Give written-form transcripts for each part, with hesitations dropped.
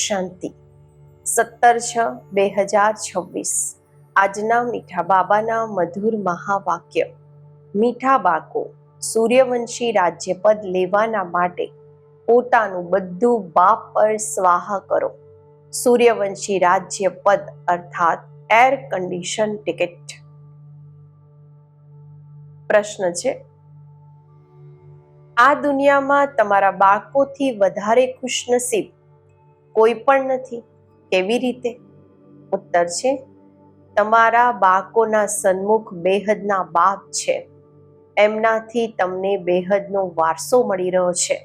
શાંતિ. 17/6/2026 આજના મીઠા બાબાના મધુર મહાવાક્ય. મીઠા બાળકો, સૂર્યવંશી રાજ્યપદ લેવાના માટે પોતાનું બધું બાપ પર સ્વાહા કરો. સૂર્યવંશી રાજ્યપદ અર્થાત એર કન્ડિશન ટિકિટ. પ્રશ્ન છે, આ દુનિયામાં તમારા બાળકોથી વધારે ખુશનસીબ કોઈ પણ નથી. કેવી રીતે? ઉત્તર છે, તમારા બાળકોના સન્મુખ બેહદના બાપ છે. એમનાથી તમને બેહદનો વારસો મળી રહ્યો છે.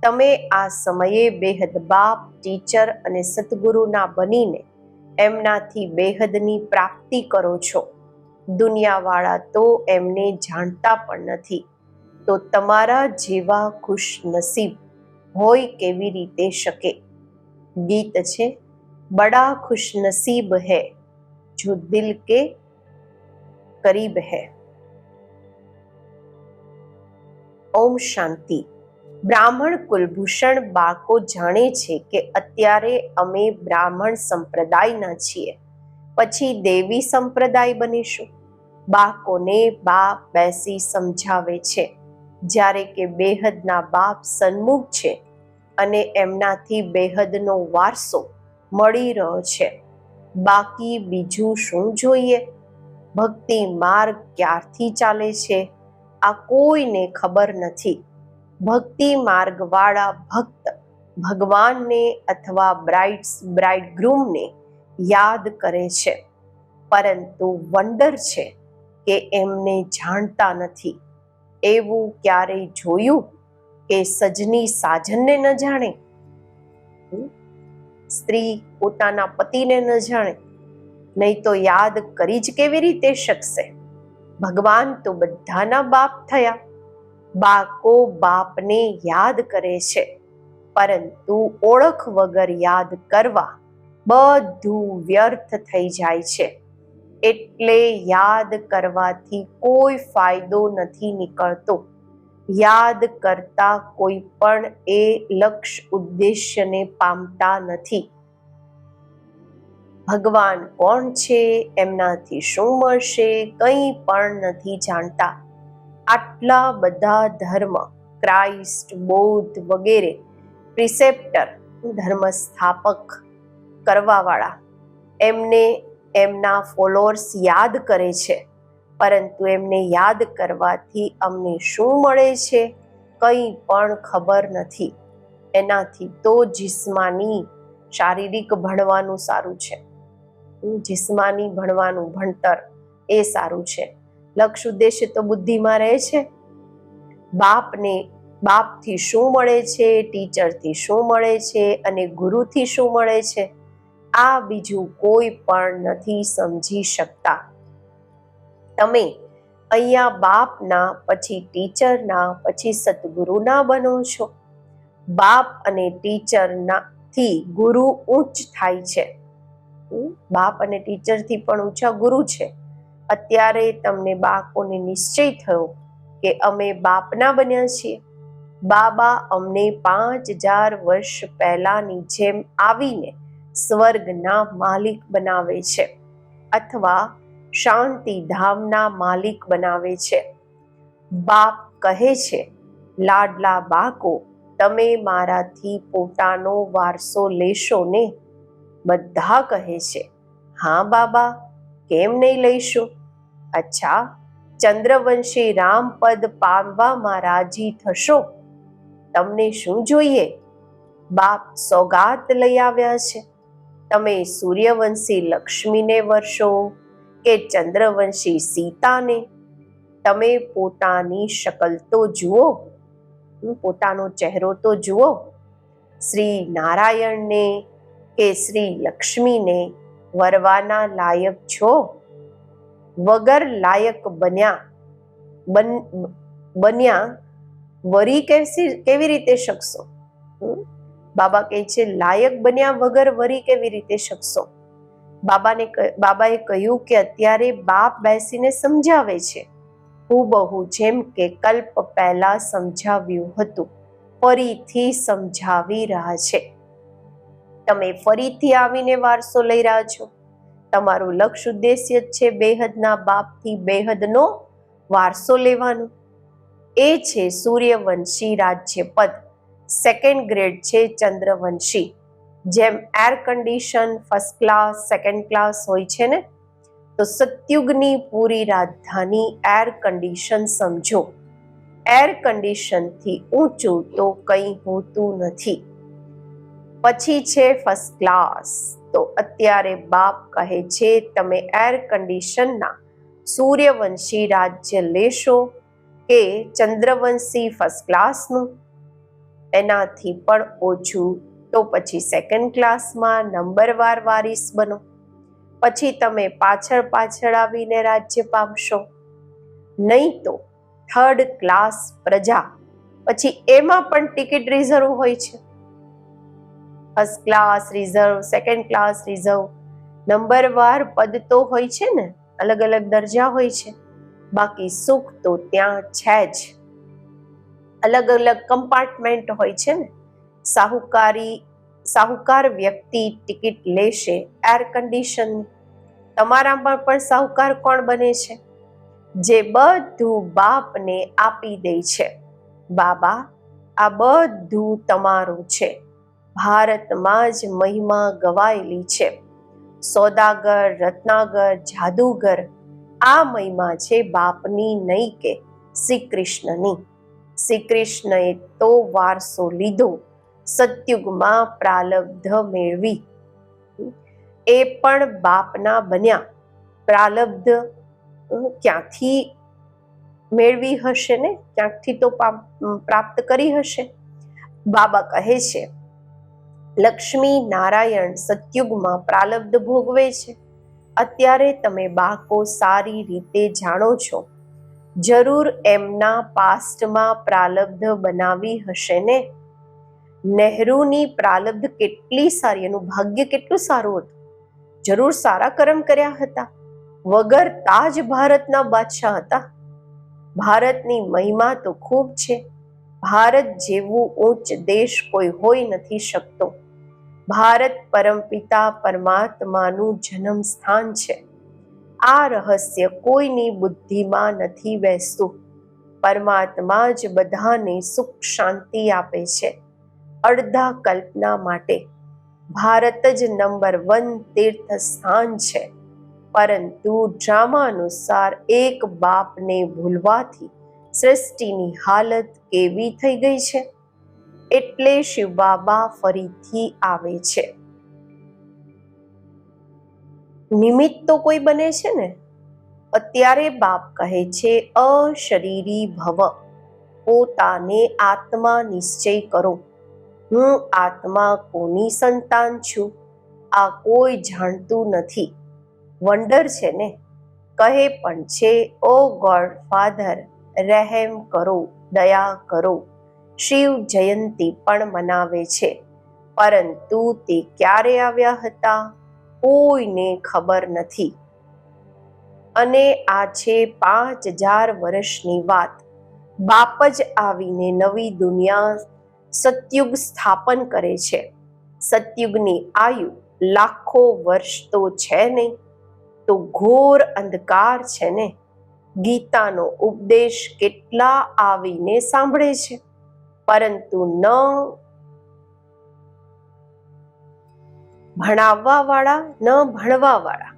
તમે આ સમયે બેહદ બાપ, ટીચર અને સદગુરુના બનીને એમનાથી બેહદની પ્રાપ્તિ કરો છો. દુનિયાવાળા તો એમને જાણતા પણ નથી, તો તમારા જેવા ખુશનસીબ હોય કેવી રીતે શકે? ગીત છે, બડા ખુશનસીબ હૈ જો દિલ કે કરીબ હૈ. ઓમ શાંતિ. બ્રાહ્મણ કુલભૂષણ બાળકો જાણે છે કે અત્યારે અમે બ્રાહ્મણ સંપ્રદાયના છીએ, પછી દેવી સંપ્રદાય બનીશું. બાળકોને બાપ બેસી સમજાવે છે, જ્યારે કે બેહદના બાપ સન્મુખ છે અને એમનાથી બેહદનો વારસો મળી રહ્યો છે. બાકી બીજું શું જોઈએ? ભક્તિ માર્ગ ક્યારથી ચાલે છે આ કોઈને ખબર નથી. ભક્તિ માર્ગવાળા ભક્ત ભગવાનને અથવા બ્રાઇડગ્રૂમને યાદ કરે છે, પરંતુ વંડર છે કે એમને જાણતા નથી. એવું ક્યારેય જોયું કે સજની સાજનને ન જાણે? સ્ત્રી પોતાના પતિને ન જાણે? નહીં તો યાદ કરી જ કેવી રીતે શકશે? ભગવાન તો બધાના બાપ થયા. બાળકો બાપને યાદ કરે છે, પરંતુ ઓળખ વગર યાદ કરવા બધું વ્યર્થ થઈ જાય છે. એટલે યાદ કરવાથી કોઈ ફાયદો નથી નીકળતો. યાદ કરતા કોઈ પણ એ લક્ષ્ય ઉદ્દેશ્યને પામતા નથી. ભગવાન કોણ છે, એમનાથી શું મળશે, કંઈ પણ નથી જાણતા. આટલા બધા ધર્મ, ક્રાઇસ્ટ, બૌદ્ધ વગેરે પ્રિસેપ્ટર, ધર્મ સ્થાપક કરવાવાળા એમને એમના ફોલોઅર્સ યાદ કરે છે, પરંતુ એમને યાદ કરવાથી અમને શું મળે છે કંઈ પણ ખબર નથી. એનાથી તો જિસ્માની શારીરિક ભણવાનું સારું છે. જિસ્માની ભણવાનું ભણતર એ સારું છે. લક્ષ્ય ઉદ્દેશ્ય તો બુદ્ધિમાં રહે છે. બાપથી શું મળે છે, ટીચરથી શું મળે છે અને ગુરુથી શું મળે છે, આ બીજું કોઈ પણ નથી સમજી શકતા. તમે અહીંયા બાપના, પછી ટીચરના, પછી સદગુરુના બનો છો. બાપ અને ટીચરથી ગુરુ ઉચ્ચ થાય છે. બાપ અને ટીચરથી પણ ઊંચા ગુરુ છે. અત્યારે તમને બાળકોને નિશ્ચય થયો કે અમે બાપના બન્યા છીએ. બાબા અમને 5000 વર્ષ પહેલાની જેમ આવીને સ્વર્ગના માલિક બનાવે છે, અથવા શાંતિધામના માલિક બનાવે છે. બાપ કહે છે, લાડલા બાળકો, તમે મારાથી પોતાનો વારસો લેશો ને? બધા કહે છે, હા બાબા, કેમ નહીં લઈશું? અચ્છા, ચંદ્રવંશી રામપદ પામવામાં રાજી થશો? તમને શું જોઈએ? બાપ સોગાત લઈ આવ્યા છે. તમે સૂર્યવંશી લક્ષ્મીને વરસો કે ચંદ્રવંશી સીતાને? તમે પોતાની શકલ તો જુઓ, પોતાનો ચહેરો તો જુઓ. શ્રી નારાયણને કે શ્રી લક્ષ્મીને વરવાના લાયક છો? વગર લાયક બન્યા વરી કેવી રીતે શકશો? બાબા કહે છે, લાયક બન્યા વગર વરી કેવી રીતે શકશો? બાબાએ કહ્યું કે અત્યારે બાપ બેસીને સમજાવે છે, હુબહુ જેમ કે કલ્પ પહેલા સમજાવ્યું હતું, ફરીથી સમજાવી રહ્યા છે. તમે ફરીથી આવીને વારસો લઈ રહ્યા છો. તમારું લક્ષ્ય ઉદ્દેશ્ય જ છે બેહદના બાપથી બેહદનો વારસો લેવાનો. એ છે સૂર્યવંશી રાજ્ય પદ. સેકન્ડ ગ્રેડ છે ચંદ્રવંશી. જેમ air condition first class second class હોય છે ને, તો સતયુગની પૂરી રાજધાની એર કન્ડિશન સમજો. એર કન્ડિશનથી ઊંચું તો કંઈ હોતું નથી. પછી છે ફર્સ્ટ ક્લાસ. તો અત્યારે બાપ કહે છે તમે એર કન્ડિશનના સૂર્યવંશી રાજ્ય લેશો કે ચંદ્રવંશી ફર્સ્ટ ક્લાસનું? એનાથી પણ ઓછું તો પછી સેકન્ડ ક્લાસમાં નંબરવાર વારીસ બનો. પછી તમે પાછળ પાછળ આવીને રાજ્ય પામશો. નહીં તો થર્ડ ક્લાસ પ્રજા. પછી એમાં પણ ટિકિટ રિઝર્વ હોય છે. First class reserve, second class reserve, નંબરવાર પદ તો હોય છે ને, અલગ અલગ દરજા હોય છે. બાકી સુખ તો ત્યાં છે જ. અલગ અલગ કમ્પાર્ટમેન્ટ હોય છે ને. સાહુકાર વ્યક્તિ ટિકિટ લેશે એર કન્ડિશનની. તમારામાં પણ સાહુકાર કોણ બને છે? જે બધું બાપને આપી દે છે. બાબા, આ બધું તમારું છે. ભારતમાં જ મહિમા ગવાયેલી છે. સોદાગર, રત્નાગર, જાદુગર, આ મહિમા છે બાપની નહીં કે શ્રી કૃષ્ણની. શ્રી કૃષ્ણએ તો વારસો લીધો, સતયુગમાં પ્રાલબ્ધ મેળવી. એ પણ બાપના બન્યા. પ્રાલબ્ધ ક્યાંથી મેળવી હશે ને, ક્યાંકથી તો પ્રાપ્ત કરી હશે. બાબા કહે છે લક્ષ્મી નારાયણ સતયુગમાં પ્રાલબ્ધ ભોગવે છે. અત્યારે તમે બાકો સારી રીતે જાણો છો. જરૂર એમના પાસ્ટમાં પ્રાલબ્ધ બનાવી હશે ને. નહેરુની પ્રાલબ્ધ કેટલી સારી, એનું ભાગ્ય કેટલું સારું હતું. જરૂર સારા કર્મ કર્યા હતા. વગર તાજ ભારતના બાદશાહ હતા. ભારતની મહિમા તો ખૂબ છે. ભારત જેવું ઉચ્ચ દેશ કોઈ હોઈ નથી શકતો. ભારત પરમપિતા પરમાત્માનું જન્મ સ્થાન છે. આ રહસ્ય કોઈની બુદ્ધિમાં નથી બેસતું. પરમાત્મા જ બધાને સુખ શાંતિ આપે છે. અડધા કલ્પના માટે ભારત જ નંબર 1 તીર્થ સ્થાન છે. પરંતુ ડ્રામા અનુસાર એક બાપને ભૂલવાથી સૃષ્ટિની હાલત કેવી થઈ ગઈ છે. એટલે શિવ બાબા ફરીથી આવે છે. નિમિત્ત તો કોઈ બને છે ને. અત્યારે બાપ કહે છે અશરીરી ભવ. પોતાને આત્મા નિશ્ચય કરો. હું આત્મા કોની સંતાન છું આ કોઈ જાણતું નથી. વંડર છે ને. કહે પણ છે ઓ ગોડ ફાધર, રહેમ કરો, દયા કરો. શિવ જયંતી પણ મનાવે છે. પરંતુ તે ક્યારે આવ્યા હતા કોઈને ખબર નથી. અને આ છે 5000 વર્ષની વાત. બાપ જ આવીને નવી દુનિયા સતયુગ સ્થાપન કરે છે. સતયુગની આયુ લાખો વર્ષ તો છે નહીં, તો ઘોર અંધકાર છે ને. ગીતાનો ઉપદેશ કેટલા આવીને સાંભળે છે, પરંતુ ન ભણાવવા વાળા, ન ભણવા વાળા.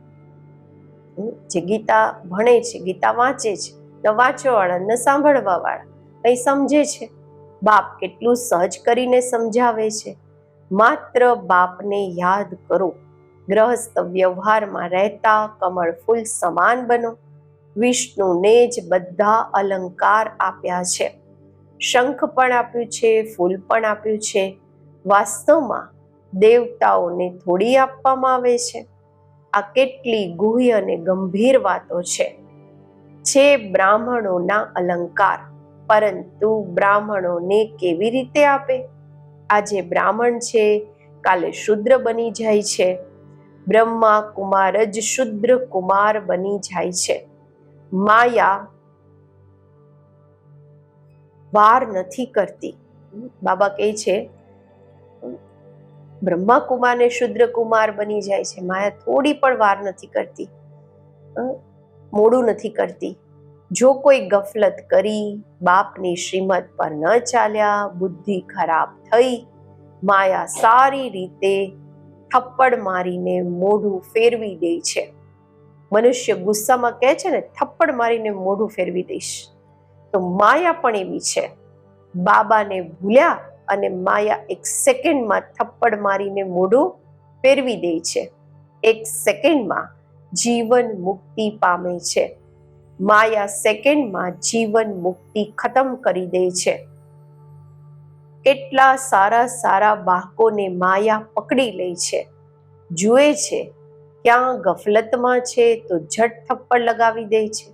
જે ગીતા ભણે છે, ગીતા વાંચે છે, ન વાંચવા વાળા, ન સાંભળવા વાળા, કઈ સમજે છે. બાપ કેટલું સહજ કરીને સમજાવે છે. માત્ર બાપને યાદ કરો. ગ્રહસ્થ વ્યવહારમાં રહેતા કમળ ફૂલ સમાન બનો. વિષ્ણુને જ બધા અલંકાર આપ્યા છે. શંખ પણ આપ્યું છે, ફૂલ પણ આપ્યું છે. વાસ્તવમાં દેવતાઓને થોડી આપવામાં આવે છે. આ કેટલી ગુહ્ય અને ગંભીર વાતો છે બ્રાહ્મણોના અલંકાર. પરંતુ બ્રાહ્મણોને કેવી રીતે આપે? આજે બ્રાહ્મણ છે, કાલે શુદ્ર બની જાય છે. બ્રહ્મા કુમાર જ શુદ્ર કુમાર બની જાય છે. માયા વાર નથી કરતી. બાબા કહે છે બ્રહ્માકુમાર ને શુદ્રકુમાર બની જાય છે. માયા થોડી પણ વાર નથી કરતી, મોડું નથી કરતી. જો કોઈ ગફલત કરી, બાપની શ્રીમત પર ન ચાલ્યા, બુદ્ધિ ખરાબ થઈ, માયા સારી રીતે થપ્પડ મારીને મોઢું ફેરવી દે છે. મનુષ્ય ગુસ્સામાં કહે છે ને, થપ્પડ મારીને મોઢું ફેરવી દઈશ. તો માયા પણ એવી છે. બાબાને ભૂલ્યા અને માયા એક સેકન્ડમાં થપ્પડ મારીને મોઢું ફેરવી દે છે. એક સેકન્ડમાં જીવન મુક્તિ પામે છે. માયા સેકન્ડમાં જીવન મુક્તિ ખતમ કરી દે છે. કેટલા સારા સારા બાળકોને માયા પકડી લે છે, જુએ છે ક્યાં ગફલતમાં છે તો ઝટ થપ્પડ લગાવી દે છે.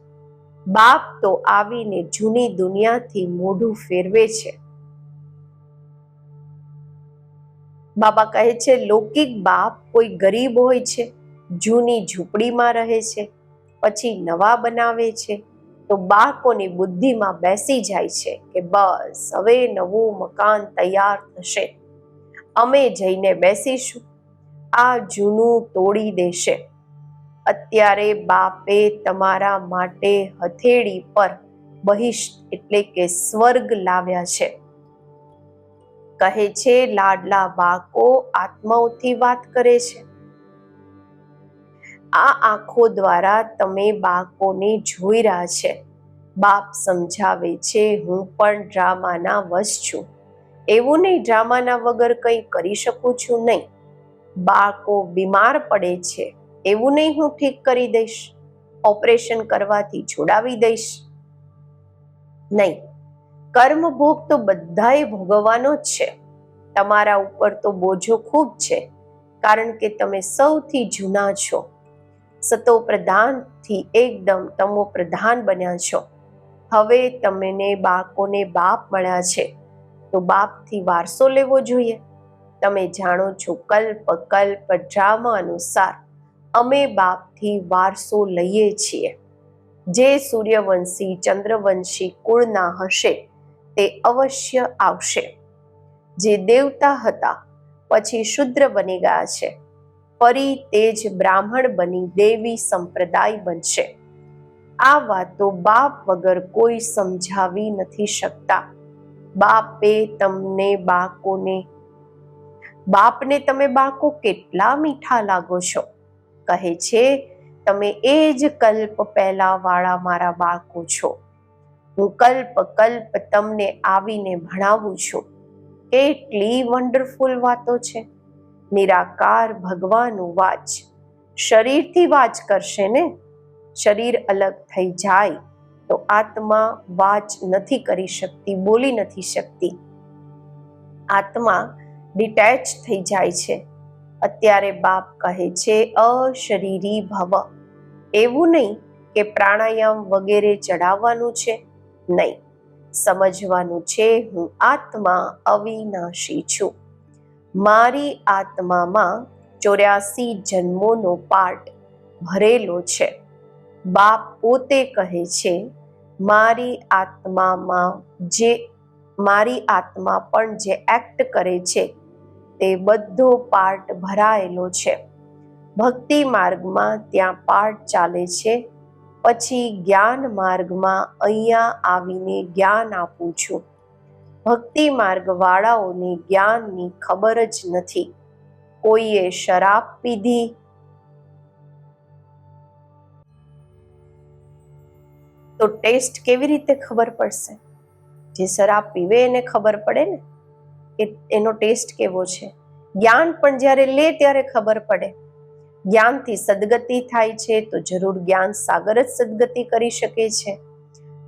બાપ તો આવીને જૂની દુનિયાથી મોઢું ફેરવે છે. બાબા કહે છે, લૌકિક બાપ કોઈ ગરીબ હોય છે, જૂની ઝૂંપડીમાં રહે છે, પછી નવા બનાવે છે, તો બાળકોની બુદ્ધિમાં બેસી જાય છે કે બસ હવે નવું મકાન તૈયાર થશે, અમે જઈને બેસીશું, આ જૂનું તોડી દેશે. અત્યારે બાપે તમારા માટે હથેળી પર બહિષ્ટ એટલે કે સ્વર્ગ લાવ્યા છે. કહે છે, લાડલા બાળકો આત્માઓથી વાત કરે છે. આ આંખો દ્વારા તમે બાળકોને જોઈ રહ્યા છે. બાપ સમજાવે છે, હું પણ ડ્રામાના વશ છું. એવું નહીં ડ્રામાના વગર કંઈ કરી શકું છું, નહીં. બાળકો બીમાર પડે છે, એવું નહીં હું ઠીક કરી દઈશ, ઓપરેશન કરવાથી છોડાવી દઈશ, નહીં. કર્મ ભોગ તો બધાએ ભોગવવાનો જ છે. તમારા ઉપર તો બોજો ખૂબ છે, કારણ કે તમે સૌથી જૂના છો. સતો પ્રધાનથી એકદમ તમો પ્રધાન બન્યા છો. હવે તમને બાળકોને બાપ મળ્યા છે, તો બાપથી વારસો લેવો જોઈએ. તમે જાણો છો, કલ્પ કલ્પ ડ્રામા અનુસાર અમે બાપથી વારસો લઈએ છીએ. જે સૂર્યવંશી ચંદ્રવંશી કુળના હશે તે અવશ્ય આવશે. જે દેવતા હતા પછી શુદ્ર બની ગયા છે, ફરી તે જ બ્રાહ્મણ બની દેવી સંપ્રદાય બનશે. આ વાતો બાપ વગર કોઈ સમજાવી નથી શકતા. બાપે તમને બાપને તમે બાળકો કેટલા મીઠા લાગો છો. કહે છે, તમે એ જ કલ્પ પહેલા વાળા મારા બાળકો છો. હું કલ્પ કલ્પ તમને આવીને ભણાવું છું. કેટલી વન્ડરફુલ વાતો છે. નિરાકાર ભગવાનનું વાચ શરીરથી વાચ કરશે ને. શરીર અલગ થઈ જાય તો આત્મા વાચ નથી કરી શકતી, બોલી નથી શકતી. આત્મા ડિટેચ થઈ જાય છે. અત્યારે બાપ કહે છે, અશરીરી ભવ. એવું નહીં કે પ્રાણાયામ વગેરે ચડાવવાનું છે, નહીં. સમજવાનું છે, હું આત્મા અવિનાશી છું. મારી આત્મામાં 84 જન્મોનો પાર્ટ ભરેલો છે. બાપ પોતે કહે છે, મારી આત્મા પણ જે એક્ટ કરે છે તે બધો પાર્ટ ભરાયેલો છે. ભક્તિ માર્ગમાં ત્યાં પાર્ટ ચાલે છે. પછી જ્ઞાન માર્ગમાં અહીંયા આવીને જ્ઞાન આપું છું. ભક્તિ માર્ગ વાળાઓને જ્ઞાનની ખબર જ નથી. કોઈએ શરાબ પીધી, તો ટેસ્ટ કેવી રીતે ખબર પડશે? જે શરાબ પીવે એને ખબર પડે ને કે એનો ટેસ્ટ કેવો છે. જ્ઞાન પણ જ્યારે લે ત્યારે ખબર પડે. જ્ઞાનથી સદગતિ થાય છે તો જરૂર જ્ઞાન સાગર જ સદગતિ કરી શકે છે.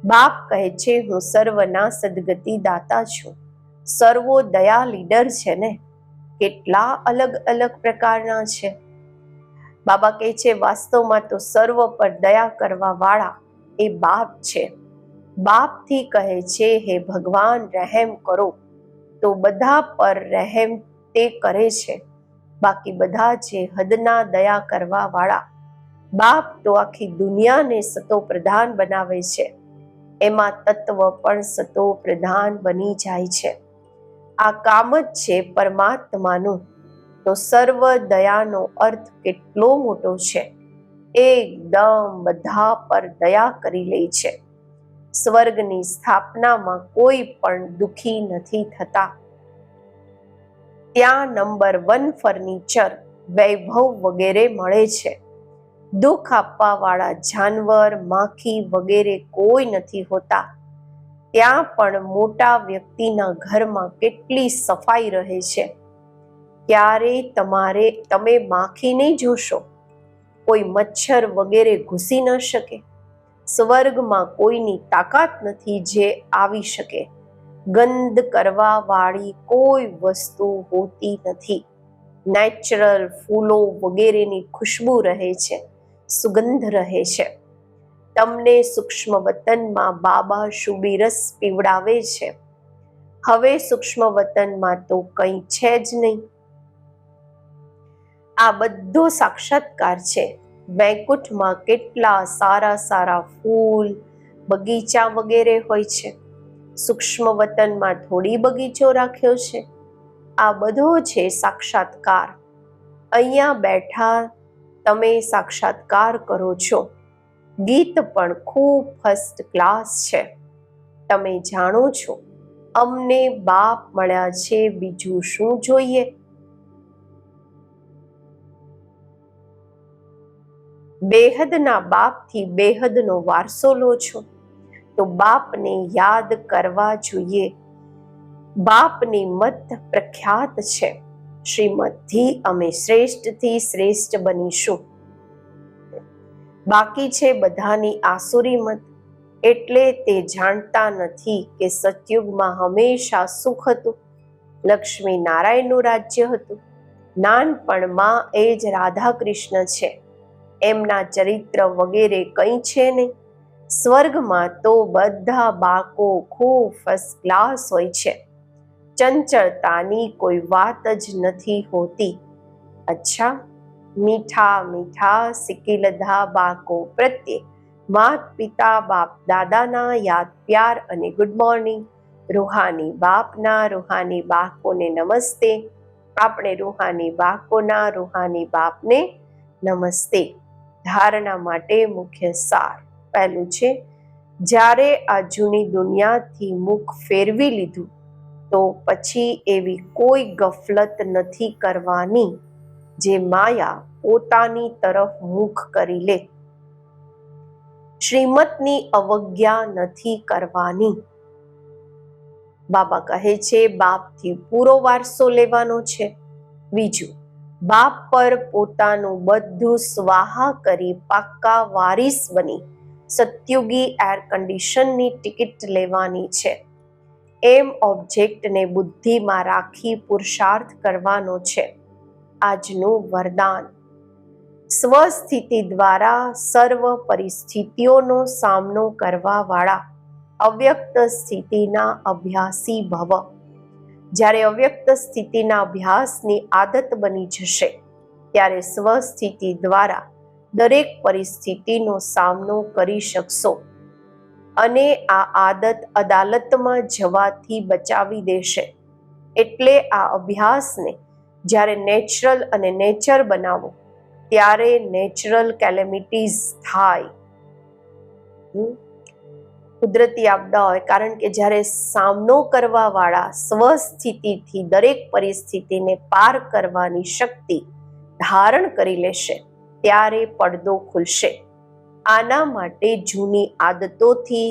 બાપ કહે છે, હું સર્વના સદગતિ દાતા છું. સર્વો દયા લીડર છે ને. કેટલા અલગ અલગ પ્રકારના છે. બાબા કહે છે, વાસ્તવમાં તો સર્વ પર દયા કરવા વાળા એ બાપ છે. બાપથી કહે છે, હે ભગવાન રહેમ કરો, તો બધા પર રહેમ તે કરે છે. બાકી બધા છે હદના દયા કરવા વાળા. બાપ તો આખી દુનિયાને સતો પ્રધાન બનાવે છે. એમાં તત્વ પણ સતો પ્રધાન બની જાય છે. આ કામ જ છે પરમાત્માનું. તો સર્વ દયાનો અર્થ કેટલો મોટો છે. એકદમ બધા પર દયા કરી લે છે. સ્વર્ગની સ્થાપનામાં કોઈ પણ દુખી નથી થતા. ત્યાં નંબર 1 ફર્નિચર, વૈભવ વગેરે મળે છે. દુઃખ આપવા વાળા જાનવર, માખી વગેરે કોઈ નથી હોતા. ત્યાં પણ મોટા વ્યક્તિના ઘરમાં કેટલી સફાઈ રહે છે. ક્યારેય તમે માખી નહીં જોશો. કોઈ મચ્છર વગેરે ઘૂસી ન શકે. સ્વર્ગમાં કોઈની તાકાત નથી જે આવી શકે. ગંધ કરવા વાળી કોઈ વસ્તુ હોતી નથી. નેચરલ ફૂલો વગેરેની ખુશ્બુ રહે છે, સુગંધ રહે છે. તમને સૂક્ષ્મ વતનમાં બાબા શુભી રસ પીવડાવે છે. હવે સૂક્ષ્મ વતનમાં તો કંઈ છે જ નહીં. આ બધો સાક્ષાત્કાર છે. વૈકુંઠમાં કેટલા સારા સારા ફૂલ, બગીચા વગેરે હોય છે. સૂક્ષ્મ વતનમાં થોડી બગીચો રાખ્યો છે. આ બધો છે સાક્ષાત્કાર. અહીંયા બેઠા તમે સાક્ષાત્કાર કરો છો. ગીત પણ ખૂબ ફર્સ્ટ ક્લાસ છે. તમે જાણો છો અમને બાપ મળ્યા છે, બીજું શું જોઈએ? બેહદના બાપથી બેહદનો વારસો લો છો તો બાપને યાદ કરવા જોઈએ. બાપની મત પ્રખ્યાત છે. શ્રીમતથી અમે શ્રેષ્ઠથી શ્રેષ્ઠ બનીશું. બાકી છે બધાની આસુરી મત. એટલે તે જાણતા નથી કે સતયુગમાં હંમેશા સુખ હતું. લક્ષ્મી નારાયણનું રાજ્ય હતું. નાનપણમાં એ જ રાધા કૃષ્ણ છે. એમના ચરિત્ર વગેરે કંઈ છે નહીં. સ્વર્ગમાં તો બધા બાળકો ખૂબ ફર્સ્ટ ક્લાસ હોય છે. ચંચળતાની કોઈ વાત જ નથી હોતી. અચ્છા, મીઠા મીઠા સિકીલધા બાળકો પ્રત્યે માત પિતા બાપ દાદાના યાદ પ્યાર અને ગુડ મોર્નિંગ. રૂહાની બાપના રૂહાની બાળકોને નમસ્તે. આપણે રૂહાની બાળકોના રૂહાની બાપને નમસ્તે. ધારણા માટે મુખ્ય સાર. પહેલું છે, જ્યારે આ જૂની દુનિયાથી મુખ ફેરવી લીધું તો પછી એવી કોઈ ગફલત નથી કરવાની જે માયા પોતાની તરફ મુખ કરી લે. શ્રીમતની અવજ્ઞા નથી કરવાની. બાબા કહે છે બાપથી પૂરો વારસો લેવાનો છે. બીજું, બાપ પર પોતાનું બધું સ્વાહા કરી પાક્કા વારીસ બની સતયુગી એર કન્ડિશનની ટિકિટ લેવાની છે. એમ ઓબ્જેક્ટને બુદ્ધિમાં રાખી પુરુષાર્થ કરવાનો છે. આજનું વરદાન. સ્વસ્થિતિ દ્વારા સર્વ પરિસ્થિતિઓનો સામનો કરવા વાળા અવ્યક્ત સ્થિતિના અભ્યાસી ભવ. જ્યારે અવ્યક્ત સ્થિતિના અભ્યાસની આદત બની જશે ત્યારે સ્વસ્થિતિ દ્વારા દરેક પરિસ્થિતિનો સામનો કરી શકશો. અને આ આદત અદાલતમાં જવાથી બચાવી દેશે. એટલે આ અભ્યાસને જ્યારે નેચરલ અને નેચર બનાવો ત્યારે નેચરલ કેલેમિટીઝ થાય. કુદરતી આપદા હોય. કારણ કે જ્યારે સામનો કરવા વાળા સ્વસ્થિતિથી દરેક પરિસ્થિતિને પાર કરવાની શક્તિ ધારણ કરી લેશે ત્યારે પડદો ખુલશે. આના માટે જૂની આદતોથી,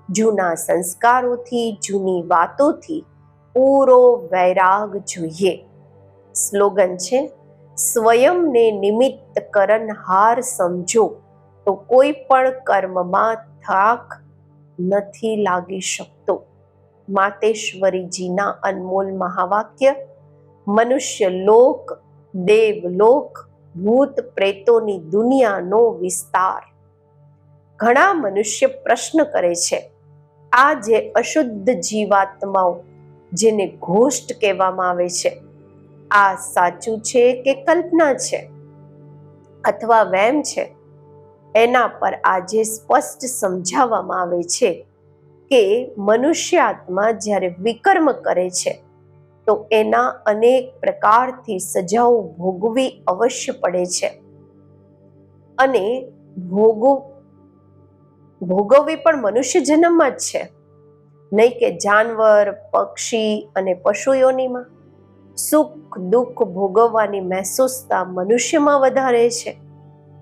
જૂના સંસ્કારોથી, જૂની વાતોથી પૂરો વૈરાગ જોઈએ. સ્લોગન છે, સ્વયંને નિમિત્ત કરનહાર સમજો તો કોઈ પણ કર્મમાં થાક નથી લાગી શકતો. માતેશ્વરીજીના અનમોલ મહાવાક્ય. મનુષ્ય લોક, દેવલોક, ભૂત પ્રેતોની દુનિયાનો વિસ્તાર. ઘણા મનુષ્ય પ્રશ્ન કરે છે, આ જે અશુદ્ધ જીવાત્માઓ જેને ઘોષ્ટ કહેવામાં આવે છે, આ સાચું છે કે કલ્પના છે અથવા વહેમ છે? એના પર આજે સ્પષ્ટ સમજાવવામાં આવે છે કે મનુષ્ય આત્મા જ્યારે વિકર્મ કરે છે તો એના અનેક પ્રકારથી સજાઓ ભોગવી અવશ્ય પડે છે. અને ભોગવવી પણ મનુષ્ય જન્મમાં જ છે, નહીં કે જાનવર, પક્ષી અને પશુ યોનિમાં. સુખ દુઃખ ભોગવવાની મહેસૂસતા મનુષ્યમાં વધારે છે,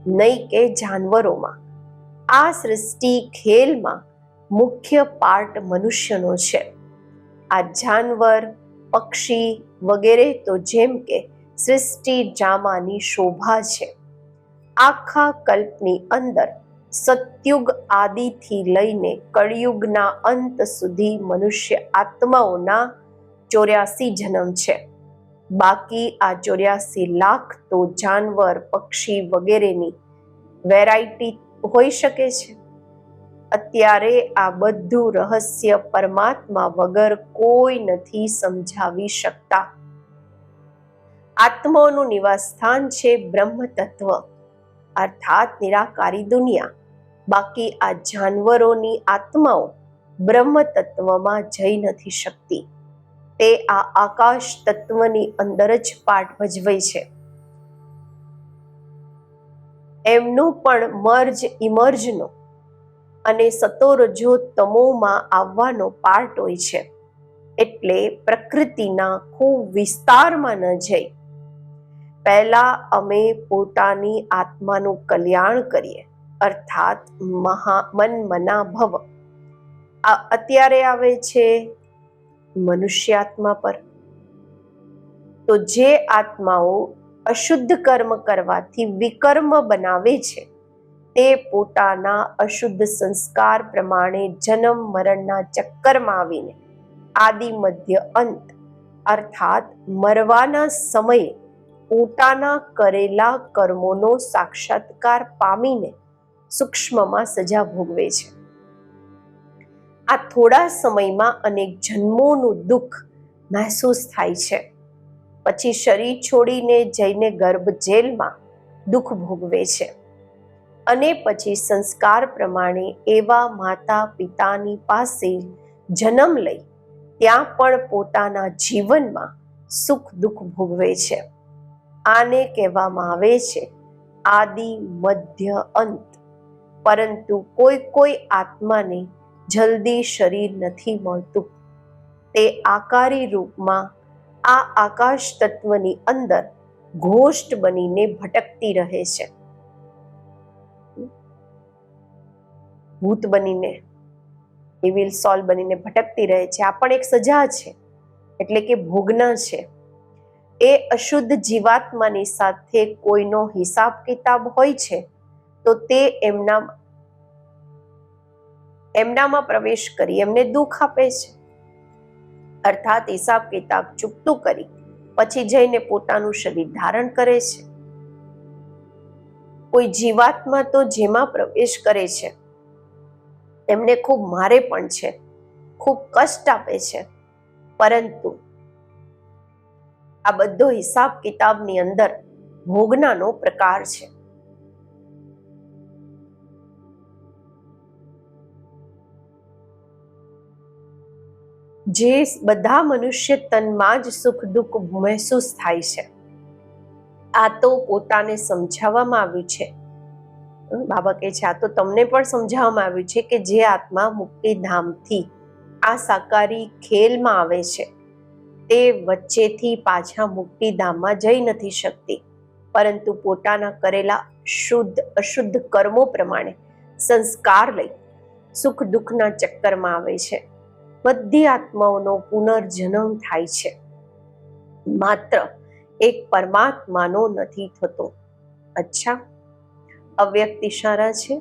નહીં કે જાનવરોમાં. આ સૃષ્ટિ ખેલમાં મુખ્ય પાર્ટ મનુષ્યનો છે. આ જાનવર, પક્ષી વગેરે તો જેમ કે સૃષ્ટિ ડ્રામાની શોભા છે. આખા કલ્પની અંદર સતયુગ આદિથી લઈને કળિયુગના અંત સુધી મનુષ્ય આત્માઓના 84 જન્મ છે. બાકી આ 84 લાખ તો જાનવર, પક્ષી વગેરેની વેરાયટી હોઈ શકે છે. અત્યારે આ બધું રહસ્ય પરમાત્મા વગર કોઈ નથી સમજાવી શકતા. આત્માઓનું નિવાસ સ્થાન છે બ્રહ્મ તત્વ, અર્થાત નિરાકારી દુનિયા. બાકી આ જાનવરોની આત્માઓ બ્રહ્મ તત્વમાં જઈ નથી શકતી. તે આ આકાશ તત્વની અંદર જ પાઠ ભજવે છે. એમનું પણ મર્જ ઇમર્જનો અને સતોરજો તમોમાં આવવાનો પાર્ટ હોય છે. એટલે પ્રકૃતિના ખૂબ વિસ્તારમાં ન જઈ પહેલા અમે પોતાની આત્માનું કલ્યાણ કરીએ, અર્થાત મન ભવ. આ અત્યારે આવે છે મનુષ્યાત્મા પર. તો જે આત્માઓ અશુદ્ધ કર્મ કરવાથી વિકર્મ બનાવે છે, તે પોતાના અશુદ્ધ સંસ્કાર પ્રમાણે જન્મ મરણના ચક્કરમાં આવીને આદિ મધ્ય અંત અર્થાત મરવાના સમયે પોતાના કરેલા કર્મોનો સાક્ષાત્કાર પામીને સૂક્ષ્મમાં સજા ભોગવે છે. આ થોડા સમયમાં અનેક જન્મોનું દુઃખ મહેસૂસ થાય છે. પછી શરીર છોડીને જઈને ગર્ભ જેલમાં દુઃખ ભોગવે છે. અને પછી સંસ્કાર પ્રમાણે એવા માતા પિતાની પાસે જન્મ લઈ ત્યાં પણ પોતાના જીવનમાં સુખ દુઃખ ભોગવે છે. આને કહેવામાં આવે છે આદિ મધ્ય અંત. પરંતુ કોઈ આત્માને જલ્દી શરીર નથી મળતું. તે આકારી રૂપમાં આ આકાશ તત્વની અંદર ઘોષ્ટ બનીને ભટકતી રહે છે. ભૂત બનીને, ઇવિલ સોલ બનીને ભટકતી રહે છે. આ પણ એક સજા છે, એટલે કે ભોગના છે. એ અશુદ્ધ જીવાત્માની સાથે કોઈનો હિસાબ કિતાબ હોય છે તો તે એમનામાં પ્રવેશ કરી એમને દુઃખ આપે છે. અર્થાત હિસાબ કિતાબ ચૂકતું કરી પછી જઈને પોતાનું શરીર ધારણ કરે છે. કોઈ જીવાત્મા તો જેમાં પ્રવેશ કરે છે એમને ખૂબ મારે પણ છે, ખૂબ કષ્ટ આપે છે. પરંતુ આ બધો હિસાબ કિતાબની અંદર ભોગનાનો પ્રકાર છે. જે બધા મનુષ્ય તનમાં જ સુખ દુઃખ મહેસૂસ થાય છે. આ તો પોતાને સમજાવવામાં આવ્યું છે. બાબા કહે છે આ તો તમને પણ સમજાવવામાં આવ્યું છે કે જે આત્મા મુક્તિધામથી આ સાકારી ખેલમાં આવે છે તે વચ્ચેથી પાછા મુક્તિધામમાં જઈ નથી શકતી, પરંતુ પોતાના કરેલા શુદ્ધ અશુદ્ધ કર્મો પ્રમાણે સંસ્કાર લઈ સુખ દુઃખના ચક્કરમાં આવે છે. બધી આત્માઓનો પુનર્જન્મ થાય છે, માત્ર એક પરમાત્માનો નથી થતો. અચ્છા, અવ્યક્ત ઇશારા છે.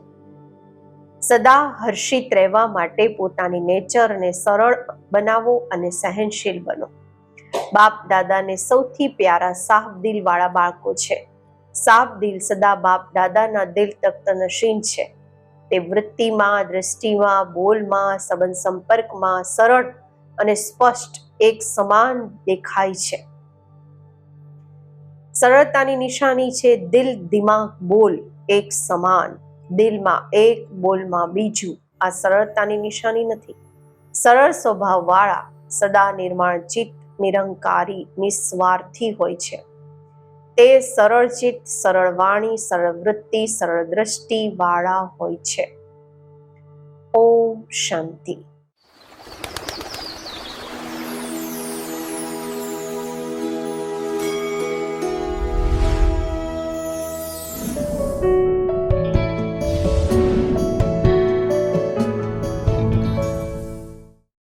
સદા હર્ષિત રહેવા માટે પોતાની નેચરને સરળ બનાવો અને સહનશીલ બનો. બાપ દાદાને સૌથી પ્યારા સાફ દિલ વાળા બાળકો છે. સાફ દિલ સદા બાપ દાદાના દિલ તખ્ત નશીન છે. તે વૃત્તિમાં, દ્રષ્ટિમાં, બોલમાં, સંબંધ સંપર્કમાં સરળ અને સ્પષ્ટ એક સમાન દેખાય છે. સરળતાની નિશાની છે દિલ, દિમાગ, બોલ એક સમાન. દિલમાં એક, બોલમાં બીજું. આ સરળતાની નિશાની નથી. સરળ સ્વભાવ વાળા, સદા નિર્માણ ચિત્ત, નિરંકારી, નિસ્વાર્થી હોય છે. તે સરળ ચિત્ત, સરળ વાણી, સરળ વૃત્તિ, સરળ દ્રષ્ટિ વાળા હોય છે. ઓમ શાંતિ.